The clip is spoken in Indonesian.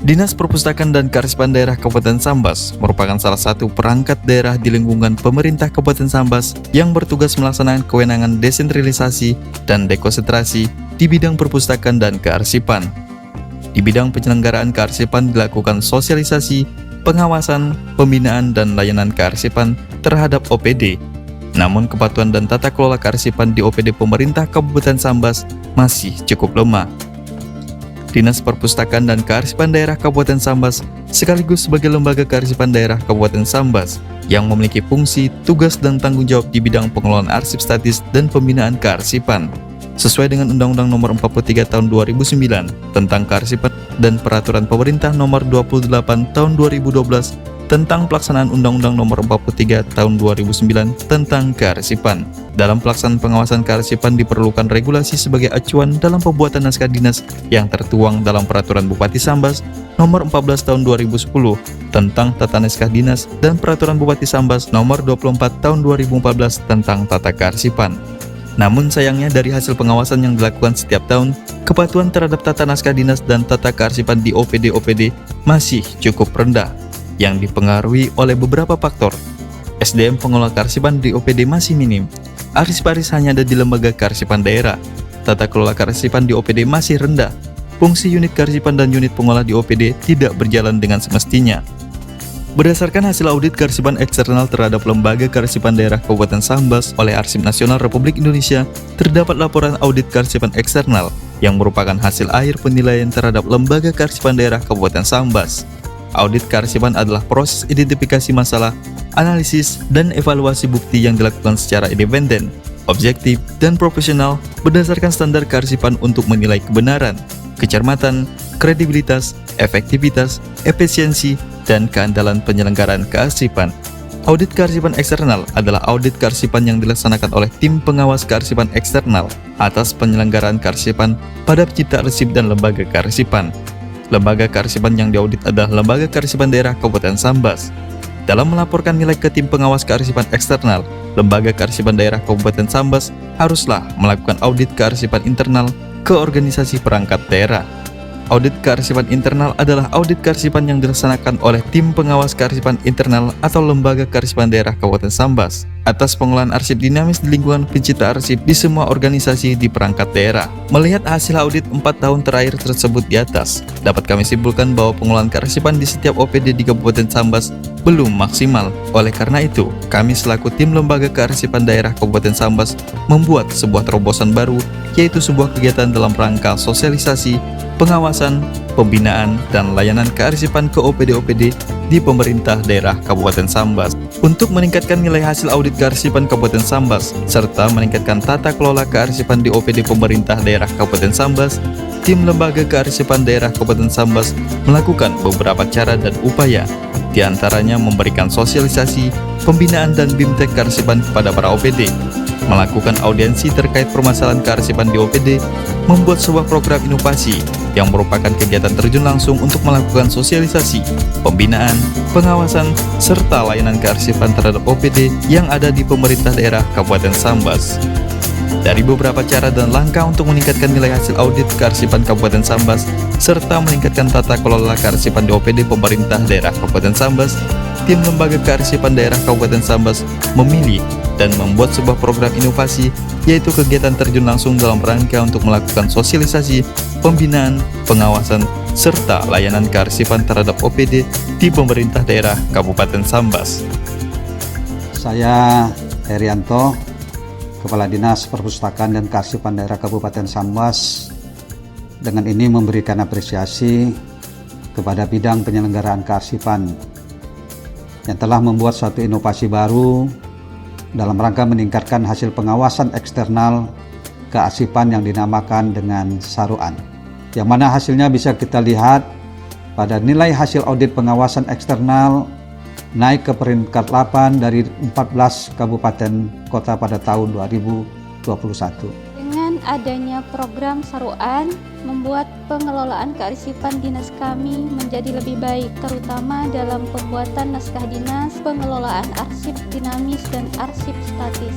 Dinas Perpustakaan dan Kearsipan Daerah Kabupaten Sambas merupakan salah satu perangkat daerah di lingkungan pemerintah Kabupaten Sambas yang bertugas melaksanakan kewenangan desentralisasi dan dekonsentrasi di bidang perpustakaan dan kearsipan. Di bidang penyelenggaraan kearsipan dilakukan sosialisasi, pengawasan, pembinaan, dan layanan kearsipan terhadap OPD. Namun kepatuhan dan tata kelola kearsipan di OPD pemerintah Kabupaten Sambas masih cukup lemah. Dinas Perpustakaan dan Kearsipan Daerah Kabupaten Sambas sekaligus sebagai lembaga kearsipan daerah Kabupaten Sambas yang memiliki fungsi, tugas, dan tanggung jawab di bidang pengelolaan arsip statis dan pembinaan kearsipan. Sesuai dengan Undang-Undang Nomor 43 Tahun 2009 tentang Kearsipan dan Peraturan Pemerintah Nomor 28 Tahun 2012 tentang pelaksanaan Undang-Undang Nomor 43 Tahun 2009 tentang kearsipan. Dalam pelaksanaan pengawasan kearsipan diperlukan regulasi sebagai acuan dalam pembuatan naskah dinas yang tertuang dalam Peraturan Bupati Sambas Nomor 14 Tahun 2010 tentang tata naskah dinas dan Peraturan Bupati Sambas Nomor 24 Tahun 2014 tentang tata kearsipan. Namun sayangnya dari hasil pengawasan yang dilakukan setiap tahun, kepatuhan terhadap tata naskah dinas dan tata kearsipan di OPD-OPD masih cukup rendah, yang dipengaruhi oleh beberapa faktor. SDM pengelola kearsipan di OPD masih minim, arsip-arsip hanya ada di lembaga kearsipan daerah, tata kelola kearsipan di OPD masih rendah, fungsi unit kearsipan dan unit pengolah di OPD tidak berjalan dengan semestinya. Berdasarkan hasil audit kearsipan eksternal terhadap lembaga kearsipan daerah Kabupaten Sambas oleh Arsip Nasional Republik Indonesia, terdapat laporan audit kearsipan eksternal yang merupakan hasil akhir penilaian terhadap lembaga kearsipan daerah Kabupaten Sambas. Audit kearsipan adalah proses identifikasi masalah, analisis, dan evaluasi bukti yang dilakukan secara independen, objektif, dan profesional berdasarkan standar kearsipan untuk menilai kebenaran, kecermatan, kredibilitas, efektivitas, efisiensi, dan keandalan penyelenggaraan kearsipan. Audit kearsipan eksternal adalah audit kearsipan yang dilaksanakan oleh tim pengawas kearsipan eksternal atas penyelenggaraan kearsipan pada pencipta arsip dan lembaga kearsipan. Lembaga kearsipan yang diaudit adalah Lembaga Kearsipan Daerah Kabupaten Sambas. Dalam melaporkan nilai ke tim pengawas kearsipan eksternal, Lembaga Kearsipan Daerah Kabupaten Sambas haruslah melakukan audit kearsipan internal ke organisasi perangkat daerah. Audit kearsipan internal adalah audit kearsipan yang dilaksanakan oleh tim pengawas kearsipan internal atau Lembaga Kearsipan Daerah Kabupaten Sambas atas pengelolaan arsip dinamis di lingkungan pencipta arsip di semua organisasi di perangkat daerah. Melihat hasil audit 4 tahun terakhir tersebut di atas, dapat kami simpulkan bahwa pengelolaan kearsipan di setiap OPD di Kabupaten Sambas belum maksimal. Oleh karena itu, kami selaku tim Lembaga Kearsipan Daerah Kabupaten Sambas membuat sebuah terobosan baru, yaitu sebuah kegiatan dalam rangka sosialisasi, pengawasan, pembinaan, dan layanan kearsipan ke OPD-OPD di pemerintah daerah Kabupaten Sambas. Untuk meningkatkan nilai hasil audit kearsipan Kabupaten Sambas, serta meningkatkan tata kelola kearsipan di OPD pemerintah daerah Kabupaten Sambas, tim Lembaga Kearsipan Daerah Kabupaten Sambas melakukan beberapa cara dan upaya, di antaranya memberikan sosialisasi, pembinaan, dan bimtek kearsipan kepada para OPD, melakukan audiensi terkait permasalahan kearsipan di OPD, membuat sebuah program inovasi yang merupakan kegiatan terjun langsung untuk melakukan sosialisasi, pembinaan, pengawasan, serta layanan kearsipan terhadap OPD yang ada di pemerintah daerah Kabupaten Sambas. Dari beberapa cara dan langkah untuk meningkatkan nilai hasil audit kearsipan Kabupaten Sambas, serta meningkatkan tata kelola kearsipan di OPD pemerintah daerah Kabupaten Sambas, tim Lembaga Kearsipan Daerah Kabupaten Sambas memilih dan membuat sebuah program inovasi, yaitu kegiatan terjun langsung dalam rangka untuk melakukan sosialisasi, pembinaan, pengawasan, serta layanan kearsipan terhadap OPD di pemerintah daerah Kabupaten Sambas. Saya Herianto, Kepala Dinas Perpustakaan dan Kearsipan Daerah Kabupaten Sambas, dengan ini memberikan apresiasi kepada bidang penyelenggaraan kearsipan yang telah membuat suatu inovasi baru dalam rangka meningkatkan hasil pengawasan eksternal kearsipan yang dinamakan dengan Saruan, yang mana hasilnya bisa kita lihat pada nilai hasil audit pengawasan eksternal naik ke peringkat 8 dari 14 kabupaten kota pada tahun 2021. Dengan adanya program Saruan, membuat pengelolaan kearsipan dinas kami menjadi lebih baik, terutama dalam pembuatan naskah dinas, pengelolaan arsip dinamis, dan arsip statis.